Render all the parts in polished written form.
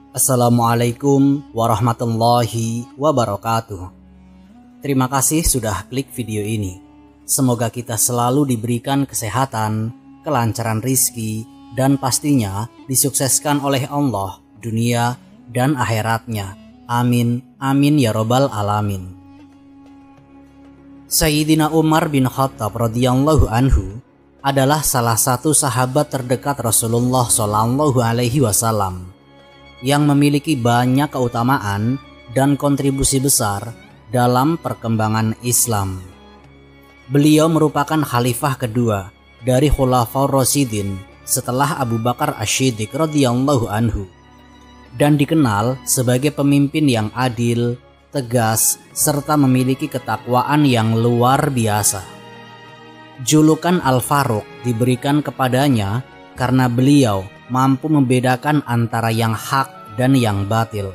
Assalamualaikum warahmatullahi wabarakatuh. Terima kasih sudah klik video ini. Semoga kita selalu diberikan kesehatan, kelancaran rizki, dan pastinya disukseskan oleh Allah dunia dan akhiratnya. Amin, amin ya robbal alamin. Sayyidina Umar bin Khattab radhiyallahu anhu adalah salah satu sahabat terdekat Rasulullah Shallallahu Alaihi Wasallam yang memiliki banyak keutamaan dan kontribusi besar dalam perkembangan Islam. Beliau merupakan khalifah kedua dari Khulafaur Rasyidin setelah Abu Bakar Asy-Syiddiq radhiyallahu anhu dan dikenal sebagai pemimpin yang adil, tegas, serta memiliki ketakwaan yang luar biasa. Julukan Al-Faruq diberikan kepadanya karena beliau mampu membedakan antara yang hak dan yang batil.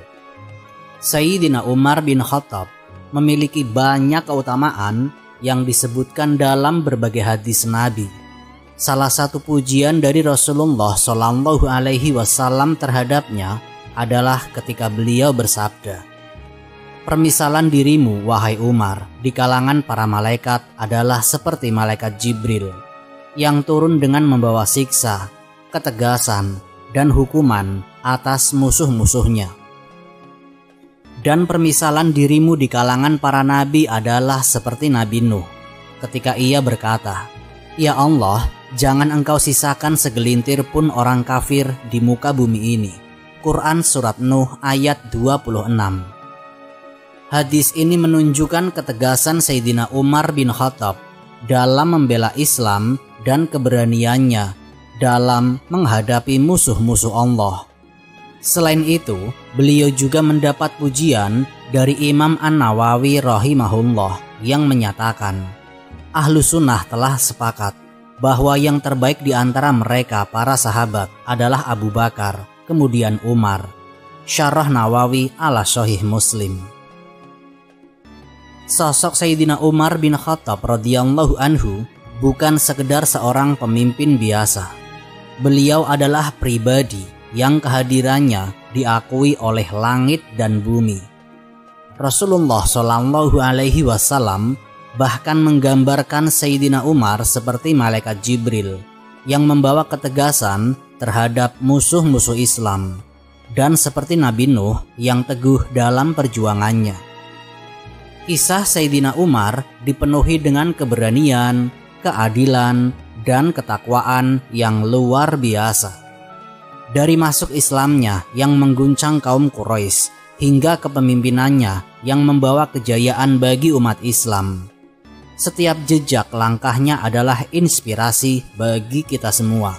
Sayyidina Umar bin Khattab memiliki banyak keutamaan yang disebutkan dalam berbagai hadis Nabi. Salah satu pujian dari Rasulullah Shallallahu Alaihi Wasallam terhadapnya adalah ketika beliau bersabda, "Permisalan dirimu, wahai Umar, di kalangan para malaikat adalah seperti malaikat Jibril yang turun dengan membawa siksa, ketegasan, dan hukuman atas musuh-musuhnya. Dan permisalan dirimu di kalangan para nabi adalah seperti Nabi Nuh ketika ia berkata, 'Ya Allah, jangan engkau sisakan segelintir pun orang kafir di muka bumi ini.' Quran Surat Nuh ayat 26. Hadis ini menunjukkan ketegasan Sayyidina Umar bin Khattab dalam membela Islam dan keberaniannya dalam menghadapi musuh-musuh Allah. Selain itu, beliau juga mendapat pujian dari Imam An-Nawawi rahimahullah yang menyatakan, Ahlus Sunnah telah sepakat bahwa yang terbaik di antara mereka para sahabat adalah Abu Bakar, kemudian Umar. Syarah Nawawi ala Sahih Muslim. Sosok Sayyidina Umar bin Khattab radhiyallahu anhu bukan sekedar seorang pemimpin biasa. Beliau adalah pribadi yang kehadirannya diakui oleh langit dan bumi. Rasulullah Shallallahu Alaihi Wasallam bahkan menggambarkan Sayyidina Umar seperti malaikat Jibril yang membawa ketegasan terhadap musuh-musuh Islam, dan seperti Nabi Nuh yang teguh dalam perjuangannya. Kisah Sayyidina Umar dipenuhi dengan keberanian, keadilan, dan ketakwaan yang luar biasa. Dari masuk Islamnya yang mengguncang kaum Quraisy hingga kepemimpinannya yang membawa kejayaan bagi umat Islam. Setiap jejak langkahnya adalah inspirasi bagi kita semua.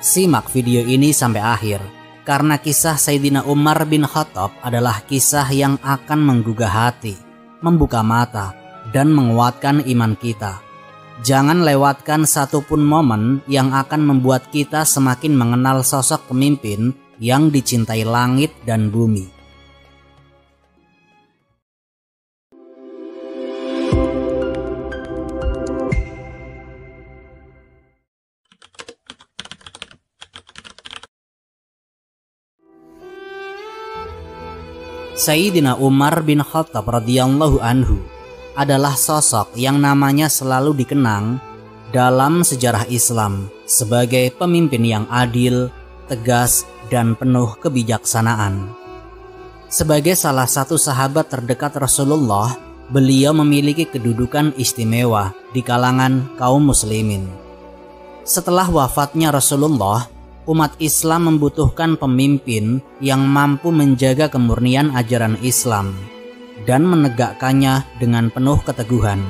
Simak video ini sampai akhir karena kisah Sayyidina Umar bin Khattab adalah kisah yang akan menggugah hati, membuka mata, dan menguatkan iman kita. Jangan lewatkan satupun momen yang akan membuat kita semakin mengenal sosok pemimpin yang dicintai langit dan bumi. Sayyidina Umar bin Khattab radhiyallahu anhu adalah sosok yang namanya selalu dikenang dalam sejarah Islam sebagai pemimpin yang adil, tegas, dan penuh kebijaksanaan. Sebagai salah satu sahabat terdekat Rasulullah, beliau memiliki kedudukan istimewa di kalangan kaum muslimin. Setelah wafatnya Rasulullah, umat Islam membutuhkan pemimpin yang mampu menjaga kemurnian ajaran Islam dan menegakkannya dengan penuh keteguhan.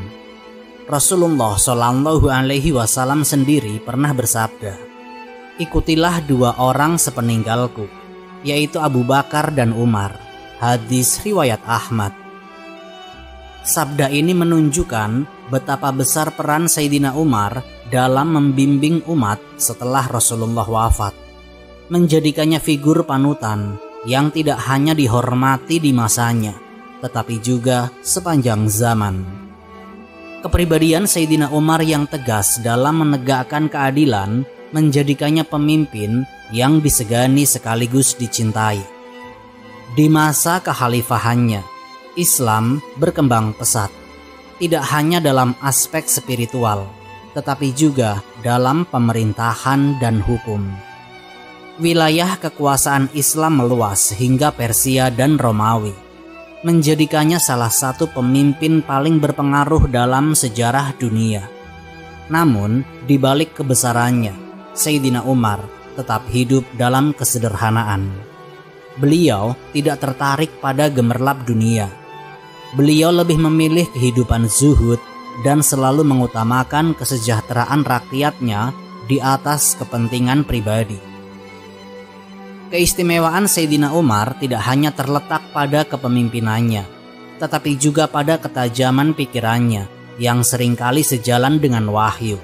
Rasulullah Shallallahu Alaihi Wasallam sendiri pernah bersabda, "Ikutilah dua orang sepeninggalku, yaitu Abu Bakar dan Umar." Hadis riwayat Ahmad. Sabda ini menunjukkan betapa besar peran Sayyidina Umar dalam membimbing umat setelah Rasulullah wafat, menjadikannya figur panutan yang tidak hanya dihormati di masanya, tetapi juga sepanjang zaman. Kepribadian Sayyidina Umar yang tegas dalam menegakkan keadilan menjadikannya pemimpin yang disegani sekaligus dicintai. Di masa kekhalifahannya, Islam berkembang pesat, tidak hanya dalam aspek spiritual, tetapi juga dalam pemerintahan dan hukum. Wilayah kekuasaan Islam meluas hingga Persia dan Romawi, menjadikannya salah satu pemimpin paling berpengaruh dalam sejarah dunia. Namun, di balik kebesarannya, Sayyidina Umar tetap hidup dalam kesederhanaan. Beliau tidak tertarik pada gemerlap dunia. Beliau lebih memilih kehidupan zuhud dan selalu mengutamakan kesejahteraan rakyatnya di atas kepentingan pribadi. Keistimewaan Sayyidina Umar tidak hanya terletak pada kepemimpinannya, tetapi juga pada ketajaman pikirannya yang seringkali sejalan dengan wahyu.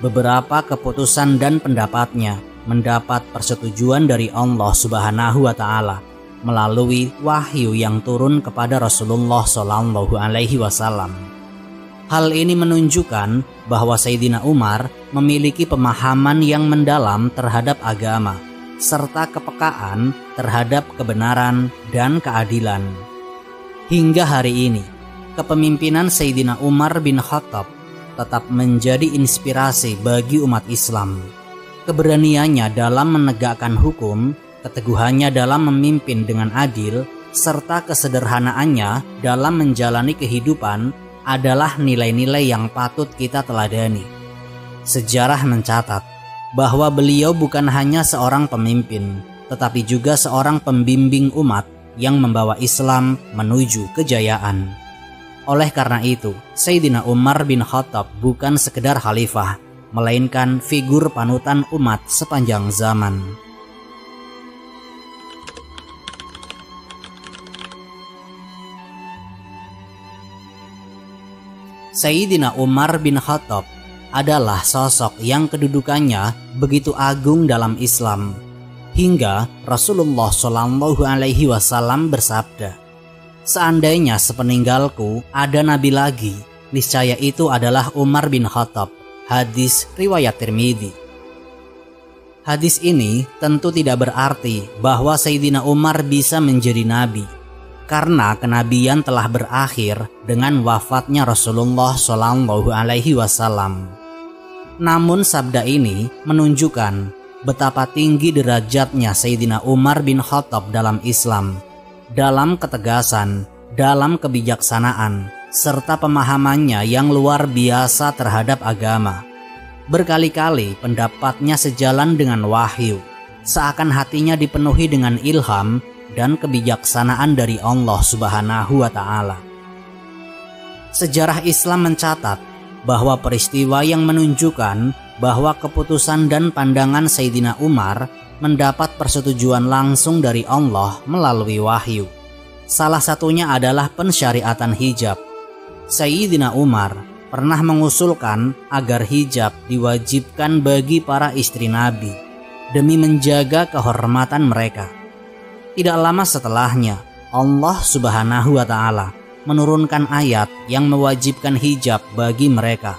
Beberapa keputusan dan pendapatnya mendapat persetujuan dari Allah Subhanahu wa Ta'ala melalui wahyu yang turun kepada Rasulullah Shallallahu Alaihi Wasallam. Hal ini menunjukkan bahwa Sayyidina Umar memiliki pemahaman yang mendalam terhadap agama, serta kepekaan terhadap kebenaran dan keadilan. Hingga hari ini, kepemimpinan Sayyidina Umar bin Khattab tetap menjadi inspirasi bagi umat Islam. Keberaniannya dalam menegakkan hukum, keteguhannya dalam memimpin dengan adil, serta kesederhanaannya dalam menjalani kehidupan adalah nilai-nilai yang patut kita teladani. Sejarah mencatat bahwa beliau bukan hanya seorang pemimpin, tetapi juga seorang pembimbing umat yang membawa Islam menuju kejayaan. Oleh karena itu, Sayyidina Umar bin Khattab bukan sekedar khalifah, melainkan figur panutan umat sepanjang zaman. Sayyidina Umar bin Khattab adalah sosok yang kedudukannya begitu agung dalam Islam, hingga Rasulullah Shallallahu Alaihi Wasallam bersabda, "Seandainya sepeninggalku ada nabi lagi, niscaya itu adalah Umar bin Khattab." Hadis riwayat Tirmidzi. Hadis ini tentu tidak berarti bahwa Sayyidina Umar bisa menjadi nabi, karena kenabian telah berakhir dengan wafatnya Rasulullah Shallallahu Alaihi Wasallam. Namun sabda ini menunjukkan betapa tinggi derajatnya Sayyidina Umar bin Khattab dalam Islam, dalam ketegasan, dalam kebijaksanaan, serta pemahamannya yang luar biasa terhadap agama. Berkali-kali pendapatnya sejalan dengan wahyu, seakan hatinya dipenuhi dengan ilham dan kebijaksanaan dari Allah Subhanahu wa Ta'ala. Sejarah Islam mencatat bahwa peristiwa yang menunjukkan bahwa keputusan dan pandangan Sayyidina Umar mendapat persetujuan langsung dari Allah melalui wahyu. Salah satunya adalah pensyariatan hijab. Sayyidina Umar pernah mengusulkan agar hijab diwajibkan bagi para istri Nabi demi menjaga kehormatan mereka. Tidak lama setelahnya, Allah Subhanahu wa Ta'ala menurunkan ayat yang mewajibkan hijab bagi mereka,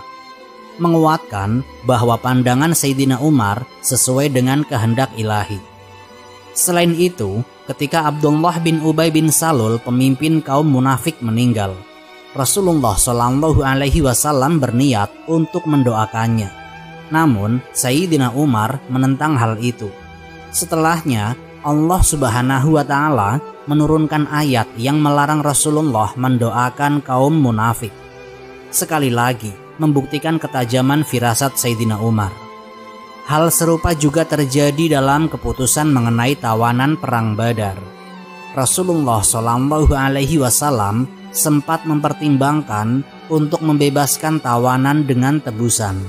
menguatkan bahwa pandangan Sayyidina Umar sesuai dengan kehendak ilahi. Selain itu, ketika Abdullah bin Ubay bin Salul, pemimpin kaum munafik, meninggal, Rasulullah Shallallahu Alaihi Wasallam berniat untuk mendoakannya. Namun Sayyidina Umar menentang hal itu. Setelahnya, Allah Subhanahu wa Ta'ala menurunkan ayat yang melarang Rasulullah mendoakan kaum munafik. Sekali lagi membuktikan ketajaman firasat Sayyidina Umar. Hal serupa juga terjadi dalam keputusan mengenai tawanan perang Badar. Rasulullah Shallallahu Alaihi Wasallam sempat mempertimbangkan untuk membebaskan tawanan dengan tebusan.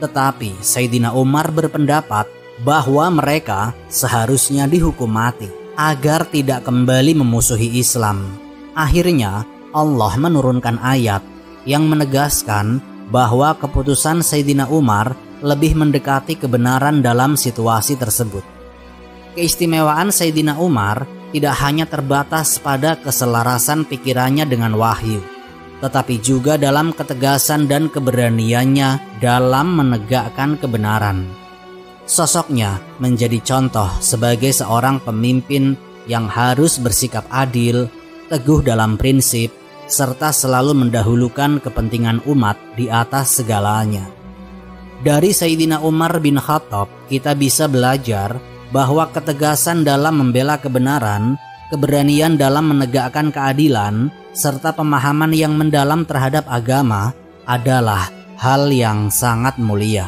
Tetapi Sayyidina Umar berpendapat bahwa mereka seharusnya dihukum mati agar tidak kembali memusuhi Islam. Akhirnya Allah menurunkan ayat yang menegaskan bahwa keputusan Sayyidina Umar lebih mendekati kebenaran dalam situasi tersebut. Keistimewaan Sayyidina Umar tidak hanya terbatas pada keselarasan pikirannya dengan wahyu, tetapi juga dalam ketegasan dan keberaniannya dalam menegakkan kebenaran. Sosoknya menjadi contoh sebagai seorang pemimpin yang harus bersikap adil, teguh dalam prinsip, serta selalu mendahulukan kepentingan umat di atas segalanya. Dari Sayyidina Umar bin Khattab kita bisa belajar bahwa ketegasan dalam membela kebenaran, keberanian dalam menegakkan keadilan, serta pemahaman yang mendalam terhadap agama adalah hal yang sangat mulia.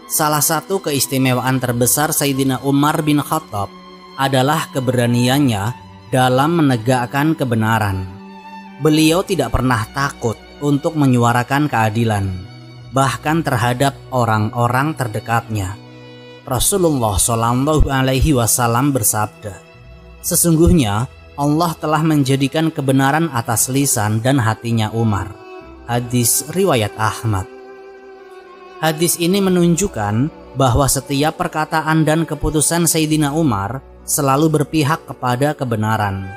Salah satu keistimewaan terbesar Sayyidina Umar bin Khattab adalah keberaniannya dalam menegakkan kebenaran. Beliau tidak pernah takut untuk menyuarakan keadilan, bahkan terhadap orang-orang terdekatnya. Rasulullah SAW bersabda, "Sesungguhnya Allah telah menjadikan kebenaran atas lisan dan hatinya Umar." Hadis riwayat Ahmad. Hadis ini menunjukkan bahwa setiap perkataan dan keputusan Sayyidina Umar selalu berpihak kepada kebenaran.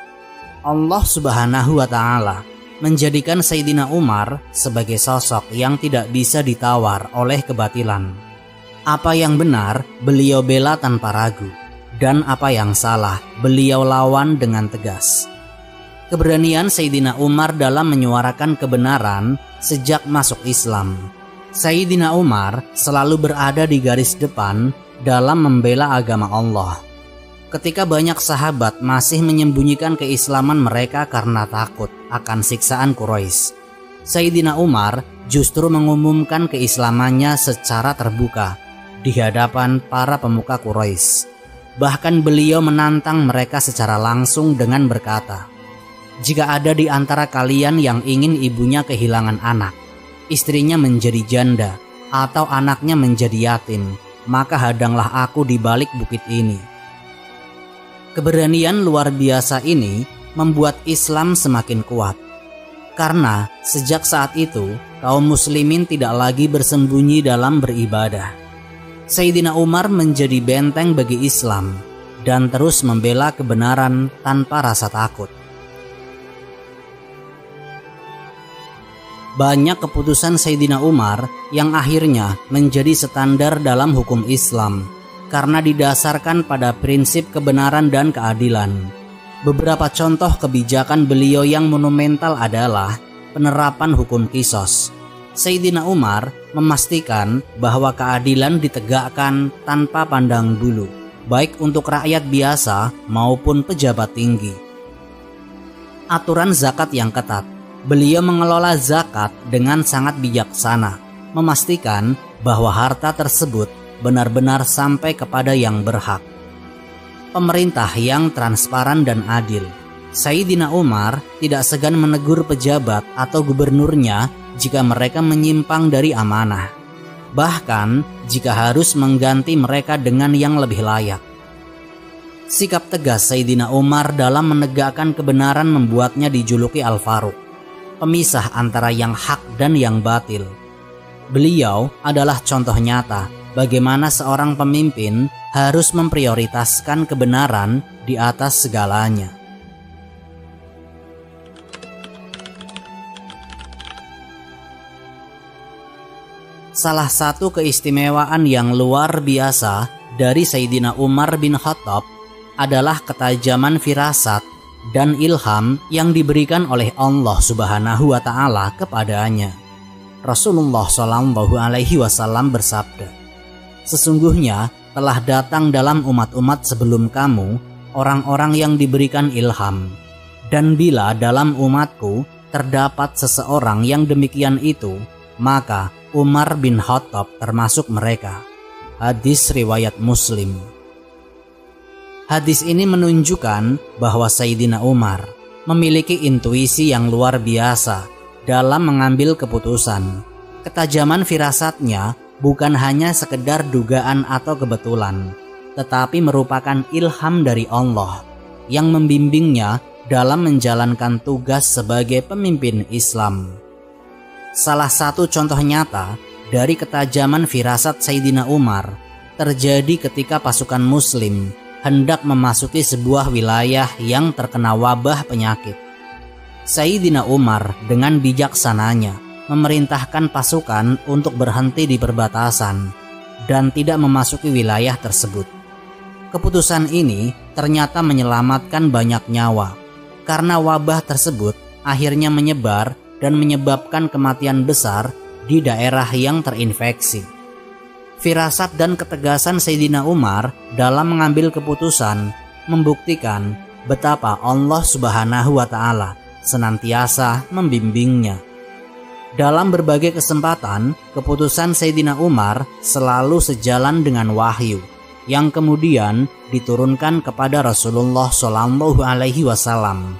Allah Subhanahu wa Ta'ala menjadikan Sayyidina Umar sebagai sosok yang tidak bisa ditawar oleh kebatilan. Apa yang benar, beliau bela tanpa ragu, dan apa yang salah, beliau lawan dengan tegas. Keberanian Sayyidina Umar dalam menyuarakan kebenaran sejak masuk Islam. Sayyidina Umar selalu berada di garis depan dalam membela agama Allah. Ketika banyak sahabat masih menyembunyikan keislaman mereka karena takut akan siksaan Quraisy, Sayyidina Umar justru mengumumkan keislamannya secara terbuka di hadapan para pemuka Quraisy. Bahkan beliau menantang mereka secara langsung dengan berkata, "Jika ada di antara kalian yang ingin ibunya kehilangan anak, istrinya menjadi janda, atau anaknya menjadi yatim, maka hadanglah aku di balik bukit ini." Keberanian luar biasa ini membuat Islam semakin kuat. Karena sejak saat itu, kaum muslimin tidak lagi bersembunyi dalam beribadah. Sayyidina Umar menjadi benteng bagi Islam dan terus membela kebenaran tanpa rasa takut. Banyak keputusan Sayyidina Umar yang akhirnya menjadi standar dalam hukum Islam karena didasarkan pada prinsip kebenaran dan keadilan. Beberapa contoh kebijakan beliau yang monumental adalah penerapan hukum qisas. Sayyidina Umar memastikan bahwa keadilan ditegakkan tanpa pandang bulu, baik untuk rakyat biasa maupun pejabat tinggi. Aturan zakat yang ketat. Beliau mengelola zakat dengan sangat bijaksana, memastikan bahwa harta tersebut benar-benar sampai kepada yang berhak. Pemerintah yang transparan dan adil. Sayyidina Umar tidak segan menegur pejabat atau gubernurnya jika mereka menyimpang dari amanah, bahkan jika harus mengganti mereka dengan yang lebih layak. Sikap tegas Sayyidina Umar dalam menegakkan kebenaran membuatnya dijuluki Al-Faruq, pemisah antara yang hak dan yang batil. Beliau adalah contoh nyata bagaimana seorang pemimpin harus memprioritaskan kebenaran di atas segalanya. Salah satu keistimewaan yang luar biasa dari Sayyidina Umar bin Khattab adalah ketajaman firasat dan ilham yang diberikan oleh Allah Subhanahu wa Ta'ala kepadanya. Rasulullah SAW bersabda, "Sesungguhnya telah datang dalam umat-umat sebelum kamu orang-orang yang diberikan ilham, dan bila dalam umatku terdapat seseorang yang demikian itu, maka Umar bin Khattab termasuk mereka." Hadis riwayat Muslim. Hadis ini menunjukkan bahwa Sayyidina Umar memiliki intuisi yang luar biasa dalam mengambil keputusan. Ketajaman firasatnya bukan hanya sekedar dugaan atau kebetulan, tetapi merupakan ilham dari Allah yang membimbingnya dalam menjalankan tugas sebagai pemimpin Islam. Salah satu contoh nyata dari ketajaman firasat Sayyidina Umar terjadi ketika pasukan Muslim hendak memasuki sebuah wilayah yang terkena wabah penyakit. Sayyidina Umar dengan bijaksananya memerintahkan pasukan untuk berhenti di perbatasan dan tidak memasuki wilayah tersebut. Keputusan ini ternyata menyelamatkan banyak nyawa, karena wabah tersebut akhirnya menyebar dan menyebabkan kematian besar di daerah yang terinfeksi. Firasat dan ketegasan Sayyidina Umar dalam mengambil keputusan membuktikan betapa Allah Subhanahu wa Ta'ala senantiasa membimbingnya. Dalam berbagai kesempatan, keputusan Sayyidina Umar selalu sejalan dengan wahyu yang kemudian diturunkan kepada Rasulullah Shallallahu Alaihi Wasallam,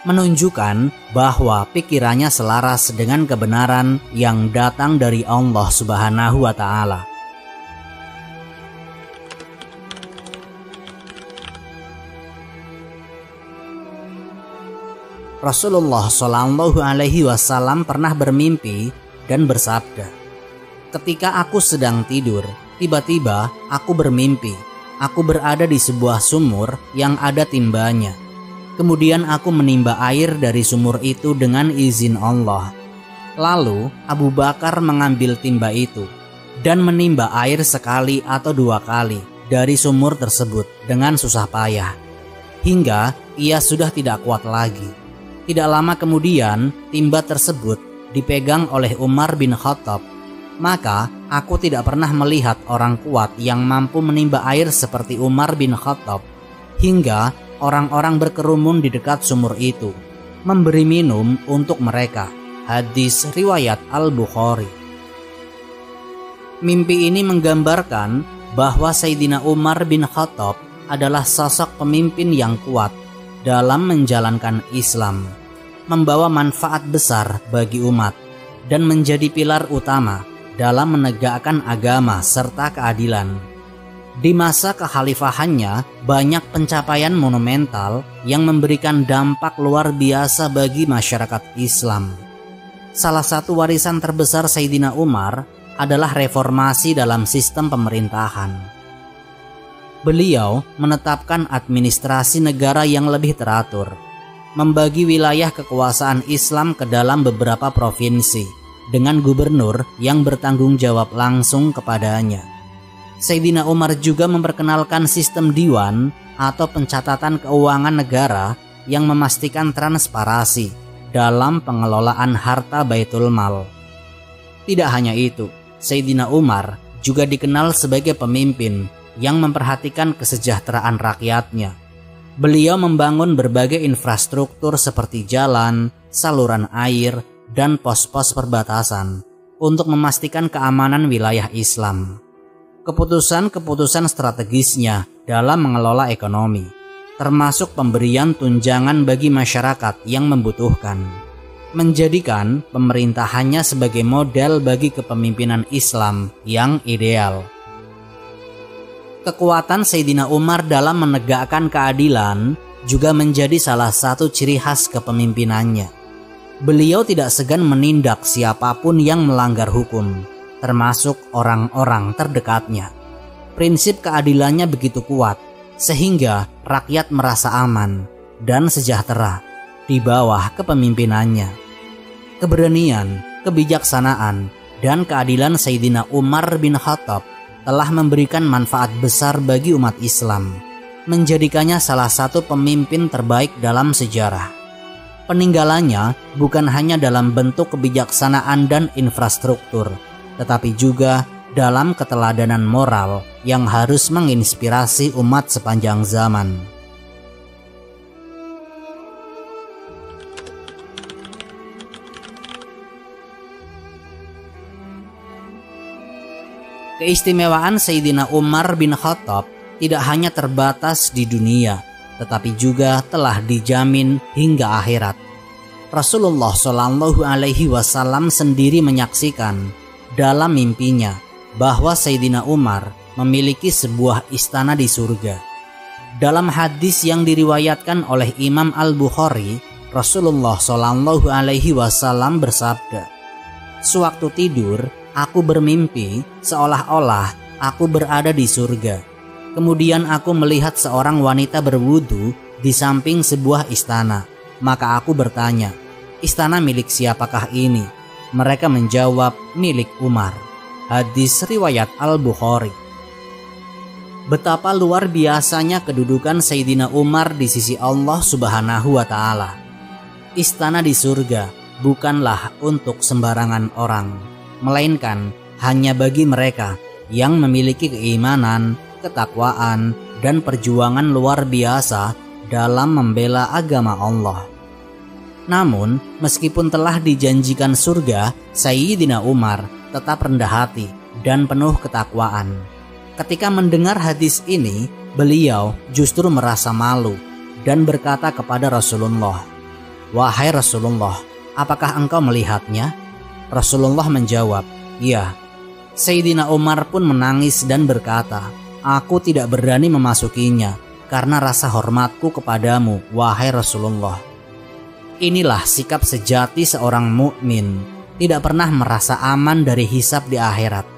menunjukkan bahwa pikirannya selaras dengan kebenaran yang datang dari Allah Subhanahu wa Ta'ala. Rasulullah Shallallahu Alaihi Wasallam pernah bermimpi dan bersabda, "Ketika aku sedang tidur, tiba-tiba aku bermimpi. Aku berada di sebuah sumur yang ada timbanya. Kemudian aku menimba air dari sumur itu dengan izin Allah. Lalu Abu Bakar mengambil timba itu dan menimba air sekali atau dua kali dari sumur tersebut dengan susah payah, hingga ia sudah tidak kuat lagi. Tidak lama kemudian timba tersebut dipegang oleh Umar bin Khattab. Maka aku tidak pernah melihat orang kuat yang mampu menimba air seperti Umar bin Khattab, hingga orang-orang berkerumun di dekat sumur itu, memberi minum untuk mereka." Hadis riwayat Al-Bukhari. Mimpi ini menggambarkan bahwa Sayyidina Umar bin Khattab adalah sosok pemimpin yang kuat dalam menjalankan Islam, membawa manfaat besar bagi umat, dan menjadi pilar utama dalam menegakkan agama serta keadilan. Di masa kekhalifahannya, banyak pencapaian monumental yang memberikan dampak luar biasa bagi masyarakat Islam. Salah satu warisan terbesar Sayyidina Umar adalah reformasi dalam sistem pemerintahan. Beliau menetapkan administrasi negara yang lebih teratur, membagi wilayah kekuasaan Islam ke dalam beberapa provinsi dengan gubernur yang bertanggung jawab langsung kepadanya. Sayyidina Umar juga memperkenalkan sistem diwan atau pencatatan keuangan negara yang memastikan transparansi dalam pengelolaan harta Baitul Mal. Tidak hanya itu, Sayyidina Umar juga dikenal sebagai pemimpin yang memperhatikan kesejahteraan rakyatnya. Beliau membangun berbagai infrastruktur seperti jalan, saluran air, dan pos-pos perbatasan untuk memastikan keamanan wilayah Islam. Keputusan-keputusan strategisnya dalam mengelola ekonomi, termasuk pemberian tunjangan bagi masyarakat yang membutuhkan, menjadikan pemerintahannya sebagai model bagi kepemimpinan Islam yang ideal. Kekuatan Sayyidina Umar dalam menegakkan keadilan juga menjadi salah satu ciri khas kepemimpinannya. Beliau tidak segan menindak siapapun yang melanggar hukum, termasuk orang-orang terdekatnya. Prinsip keadilannya begitu kuat, sehingga rakyat merasa aman dan sejahtera di bawah kepemimpinannya. Keberanian, kebijaksanaan, dan keadilan Sayyidina Umar bin Khattab telah memberikan manfaat besar bagi umat Islam, menjadikannya salah satu pemimpin terbaik dalam sejarah. Peninggalannya bukan hanya dalam bentuk kebijaksanaan dan infrastruktur, tetapi juga dalam keteladanan moral yang harus menginspirasi umat sepanjang zaman. Keistimewaan Sayyidina Umar bin Khattab tidak hanya terbatas di dunia, tetapi juga telah dijamin hingga akhirat. Rasulullah Shallallahu Alaihi Wasallam sendiri menyaksikan dalam mimpinya bahwa Sayyidina Umar memiliki sebuah istana di surga. Dalam hadis yang diriwayatkan oleh Imam Al-Bukhari, Rasulullah Shallallahu Alaihi Wasallam bersabda, "Sewaktu tidur, aku bermimpi seolah-olah aku berada di surga. Kemudian aku melihat seorang wanita berwudu di samping sebuah istana. Maka aku bertanya, "Istana milik siapakah ini?" Mereka menjawab, "Milik Umar." Hadis riwayat Al-Bukhari. Betapa luar biasanya kedudukan Sayyidina Umar di sisi Allah Subhanahu wa Ta'ala. Istana di surga bukanlah untuk sembarangan orang, melainkan hanya bagi mereka yang memiliki keimanan, ketakwaan, dan perjuangan luar biasa dalam membela agama Allah. Namun, meskipun telah dijanjikan surga, Sayyidina Umar tetap rendah hati dan penuh ketakwaan. Ketika mendengar hadis ini, beliau justru merasa malu dan berkata kepada Rasulullah, "Wahai Rasulullah, apakah engkau melihatnya?" Rasulullah menjawab, "Iya." Sayyidina Umar pun menangis dan berkata, "Aku tidak berani memasukinya karena rasa hormatku kepadamu, wahai Rasulullah." Inilah sikap sejati seorang mukmin, tidak pernah merasa aman dari hisab di akhirat.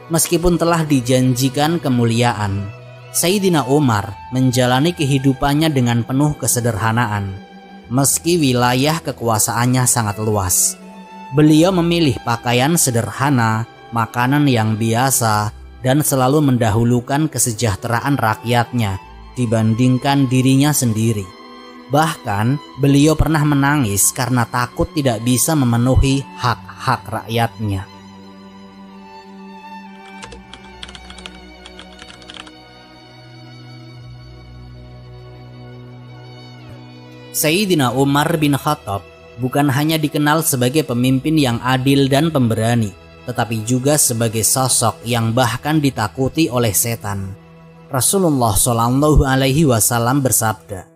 Meskipun telah dijanjikan kemuliaan, Sayyidina Umar menjalani kehidupannya dengan penuh kesederhanaan. Meski wilayah kekuasaannya sangat luas, beliau memilih pakaian sederhana, makanan yang biasa, dan selalu mendahulukan kesejahteraan rakyatnya dibandingkan dirinya sendiri. Bahkan beliau pernah menangis karena takut tidak bisa memenuhi hak-hak rakyatnya. Sayyidina Umar bin Khattab bukan hanya dikenal sebagai pemimpin yang adil dan pemberani, tetapi juga sebagai sosok yang bahkan ditakuti oleh setan. Rasulullah Shallallahu Alaihi Wasallam bersabda,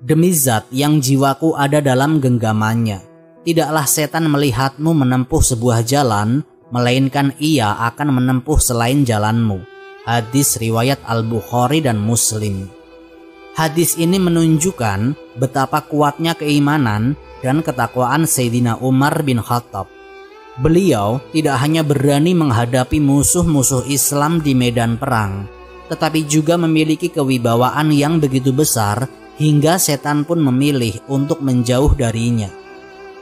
"Demi zat yang jiwaku ada dalam genggamannya, tidaklah setan melihatmu menempuh sebuah jalan, melainkan ia akan menempuh selain jalanmu." Hadis riwayat Al-Bukhari dan Muslim. Hadis ini menunjukkan betapa kuatnya keimanan dan ketakwaan Sayyidina Umar bin Khattab. Beliau tidak hanya berani menghadapi musuh-musuh Islam di medan perang, tetapi juga memiliki kewibawaan yang begitu besar hingga setan pun memilih untuk menjauh darinya.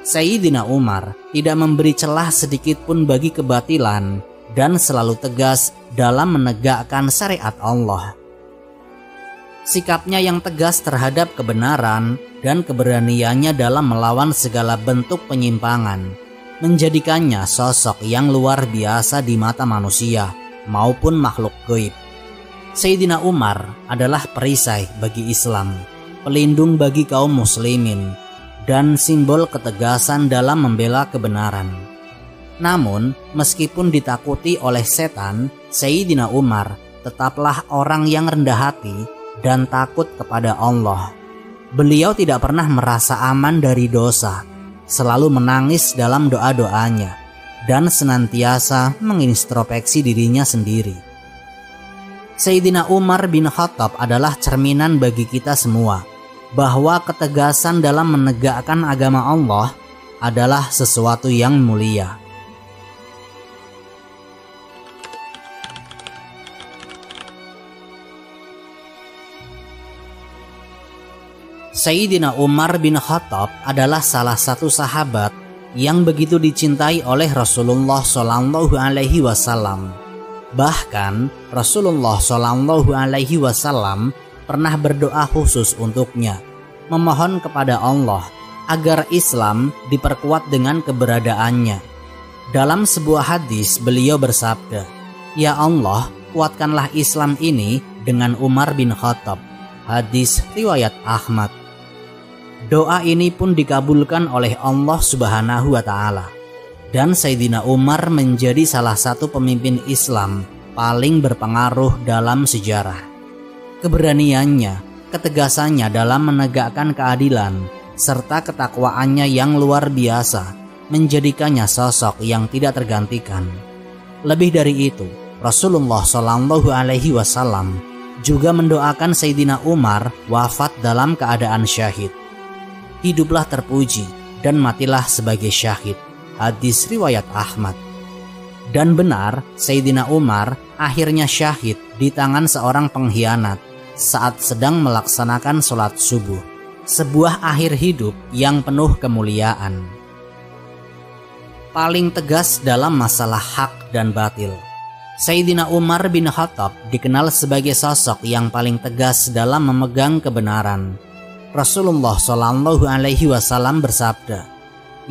Sayyidina Umar tidak memberi celah sedikit pun bagi kebatilan dan selalu tegas dalam menegakkan syariat Allah. Sikapnya yang tegas terhadap kebenaran dan keberaniannya dalam melawan segala bentuk penyimpangan menjadikannya sosok yang luar biasa di mata manusia maupun makhluk gaib. Sayyidina Umar adalah perisai bagi Islam, pelindung bagi kaum muslimin, dan simbol ketegasan dalam membela kebenaran. Namun, meskipun ditakuti oleh setan, Sayyidina Umar tetaplah orang yang rendah hati dan takut kepada Allah. Beliau tidak pernah merasa aman dari dosa, selalu menangis dalam doa-doanya, dan senantiasa mengintrospeksi dirinya sendiri. Sayyidina Umar bin Khattab adalah cerminan bagi kita semua, bahwa ketegasan dalam menegakkan agama Allah adalah sesuatu yang mulia. Sayyidina Umar bin Khattab adalah salah satu sahabat yang begitu dicintai oleh Rasulullah Shallallahu Alaihi Wasallam. Bahkan Rasulullah Shallallahu Alaihi Wasallam pernah berdoa khusus untuknya, memohon kepada Allah agar Islam diperkuat dengan keberadaannya. Dalam sebuah hadis beliau bersabda, "Ya Allah, kuatkanlah Islam ini dengan Umar bin Khattab." Hadis riwayat Ahmad. Doa ini pun dikabulkan oleh Allah Subhanahu wa Ta'ala, dan Sayyidina Umar menjadi salah satu pemimpin Islam paling berpengaruh dalam sejarah. Keberaniannya, ketegasannya dalam menegakkan keadilan, serta ketakwaannya yang luar biasa menjadikannya sosok yang tidak tergantikan. Lebih dari itu, Rasulullah Shallallahu Alaihi Wasallam juga mendoakan Sayyidina Umar wafat dalam keadaan syahid. Hiduplah terpuji dan matilah sebagai syahid. Hadis riwayat Ahmad. Dan benar, Sayyidina Umar akhirnya syahid di tangan seorang pengkhianat saat sedang melaksanakan sholat subuh. Sebuah akhir hidup yang penuh kemuliaan. paling tegas dalam masalah hak dan batil. Sayyidina Umar bin Khattab dikenal sebagai sosok yang paling tegas dalam memegang kebenaran. Rasulullah Shallallahu Alaihi Wasallam bersabda,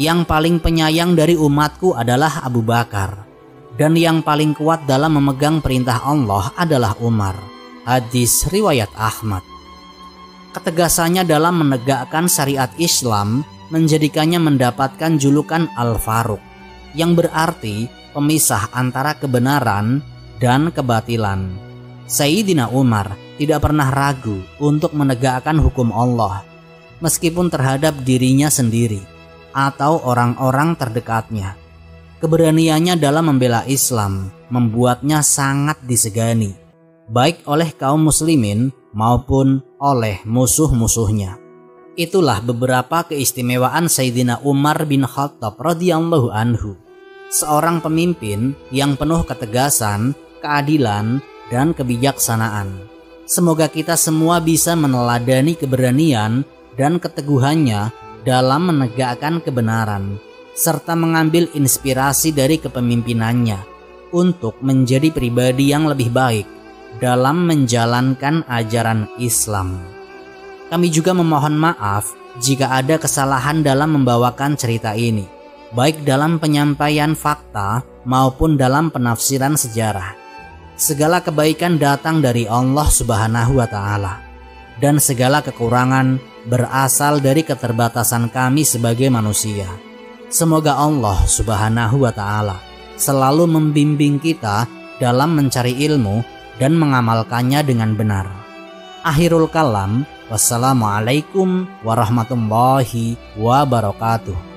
"Yang paling penyayang dari umatku adalah Abu Bakar, dan yang paling kuat dalam memegang perintah Allah adalah Umar." Hadis riwayat Ahmad. Ketegasannya dalam menegakkan syariat Islam menjadikannya mendapatkan julukan Al-Faruq, yang berarti pemisah antara kebenaran dan kebatilan. Sayyidina Umar tidak pernah ragu untuk menegakkan hukum Allah, meskipun terhadap dirinya sendiri atau orang-orang terdekatnya. Keberaniannya dalam membela Islam membuatnya sangat disegani, baik oleh kaum muslimin maupun oleh musuh-musuhnya. Itulah beberapa keistimewaan Sayyidina Umar bin Khattab radhiyallahu anhu, seorang pemimpin yang penuh ketegasan, keadilan, dan kebijaksanaan. Semoga kita semua bisa meneladani keberanian dan keteguhannya dalam menegakkan kebenaran, serta mengambil inspirasi dari kepemimpinannya untuk menjadi pribadi yang lebih baik dalam menjalankan ajaran Islam. Kami juga memohon maaf jika ada kesalahan dalam membawakan cerita ini, baik dalam penyampaian fakta maupun dalam penafsiran sejarah. Segala kebaikan datang dari Allah Subhanahu wa Ta'ala, dan segala kekurangan berasal dari keterbatasan kami sebagai manusia. Semoga Allah Subhanahu wa Ta'ala selalu membimbing kita dalam mencari ilmu dan mengamalkannya dengan benar. Akhirul kalam, wassalamualaikum warahmatullahi wabarakatuh.